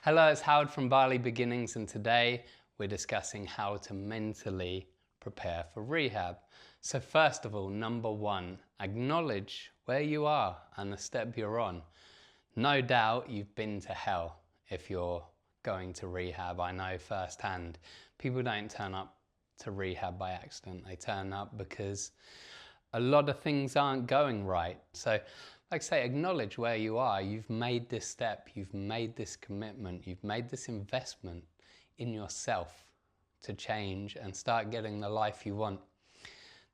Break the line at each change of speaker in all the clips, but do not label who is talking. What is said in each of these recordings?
Hello, it's Howard from Bali Beginnings, and today we're discussing how to mentally prepare for rehab. So first of all, number one, acknowledge where you are and the step you're on. No doubt you've been to hell if you're going to rehab. I know firsthand. People don't turn up to rehab by accident. They turn up because a lot of things aren't going right. So like I say, acknowledge where you are. You've made this step, you've made this commitment, you've made this investment in yourself to change and start getting the life you want.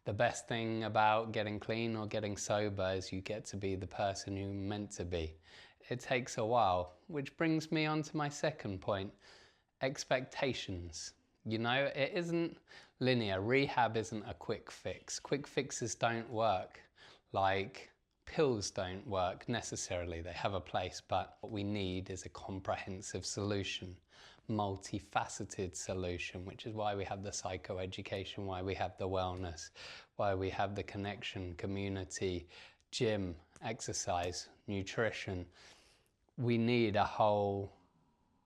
The best thing about getting clean or getting sober is you get to be the person you're meant to be. It takes a while, which brings me on to my second point, expectations. You know, it isn't linear. Rehab isn't a quick fix. Quick fixes don't work. Like pills don't work necessarily. They have a place, but what we need is a comprehensive solution, multifaceted solution, which is why we have the psychoeducation, why we have the wellness, why we have the connection, community, gym, exercise, nutrition. We need a whole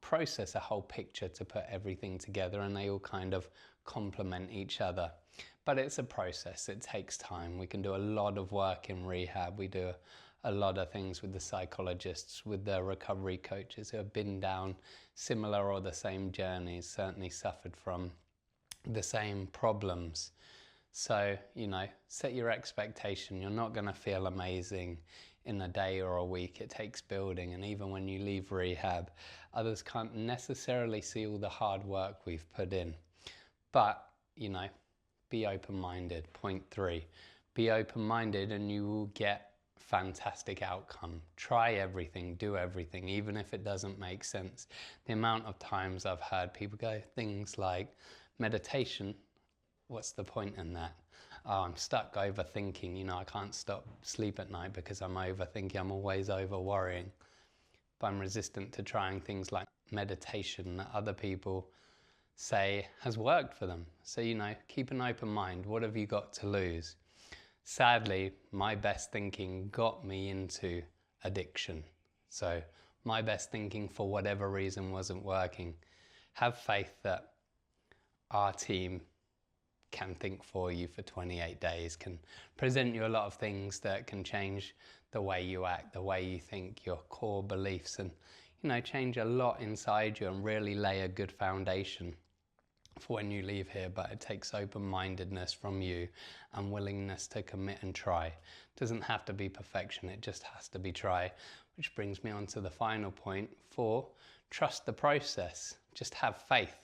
process, a whole picture to put everything together, and they all kind of complement each other. But it's a process, it takes time. We can do a lot of work in rehab. We do a lot of things with the psychologists, with the recovery coaches who have been down similar or the same journeys, certainly suffered from the same problems. So, you know, set your expectation. You're not going to feel amazing in a day or a week. It takes building, and even when you leave rehab, others can't necessarily see all the hard work we've put in. But, you know, be open-minded. Point 3, be open-minded and you will get fantastic outcome. Try everything, do everything, even if it doesn't make sense. The amount of times I've heard people go things like, meditation, what's the point in that? Oh, I'm stuck overthinking, you know, I can't sleep at night because I'm overthinking, I'm always over worrying. But I'm resistant to trying things like meditation that other people say has worked for them. So, you know, keep an open mind. What have you got to lose? Sadly, my best thinking got me into addiction. So my best thinking, for whatever reason, wasn't working. Have faith that our team can think for you for 28 days, can present you a lot of things that can change the way you act, the way you think, your core beliefs, and, you know, change a lot inside you and really lay a good foundation for when you leave here. But it takes open-mindedness from you and willingness to commit and try. It doesn't have to be perfection, it just has to be try. Which brings me on to the final point 4, trust the process. Just have faith.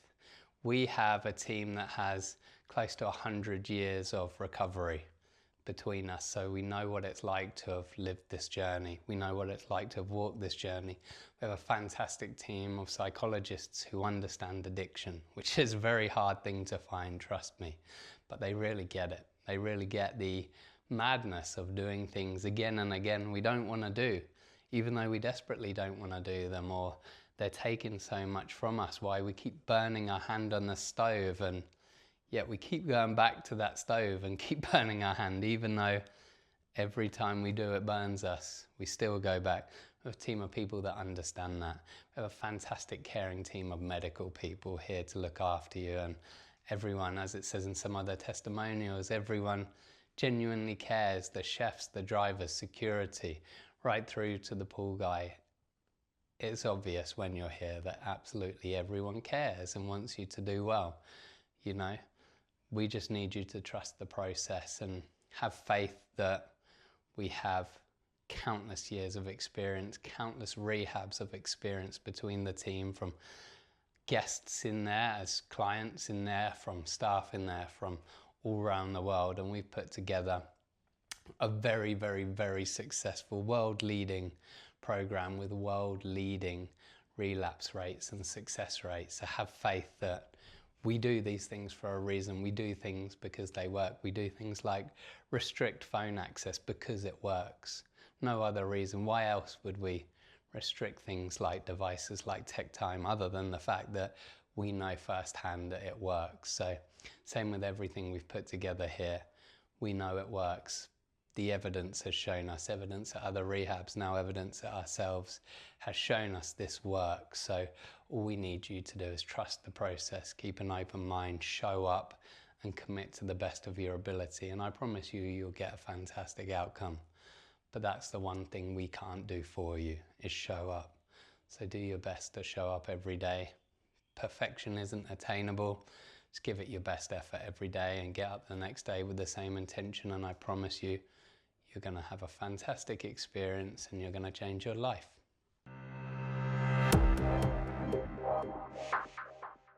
We have a team that has close to 100 years of recovery between us, so we know what it's like to have lived this journey. We know what it's like to have walked this journey. We have a fantastic team of psychologists who understand addiction, which is a very hard thing to find, trust me, but they really get it. They really get the madness of doing things again and again we don't want to do, even though we desperately don't want to do them, or they're taking so much from us, why we keep burning our hand on the stove, and yet we keep going back to that stove and keep burning our hand, even though every time we do it burns us, we still go back. We have a team of people that understand that. We have a fantastic caring team of medical people here to look after you, and everyone, as it says in some other testimonials, everyone genuinely cares. The chefs, the drivers, security, right through to the pool guy. It's obvious when you're here that absolutely everyone cares and wants you to do well, you know. We just need you to trust the process and have faith that we have countless years of experience, countless rehabs of experience between the team, from guests in there as clients in there, from staff in there, from all around the world. And we've put together a very, very, very successful world-leading program with world-leading relapse rates and success rates. So have faith that we do these things for a reason. We do things because they work. We do things like restrict phone access because it works. No other reason. Why else would we restrict things like devices like tech time, other than the fact that we know firsthand that it works? So same with everything we've put together here. We know it works. The evidence has shown us, evidence at other rehabs, now evidence at ourselves, has shown us this works. So all we need you to do is trust the process, keep an open mind, show up and commit to the best of your ability. And I promise you, you'll get a fantastic outcome. But that's the one thing we can't do for you, is show up. So do your best to show up every day. Perfection isn't attainable. Just give it your best effort every day and get up the next day with the same intention, and I promise you, you're going to have a fantastic experience and you're going to change your life.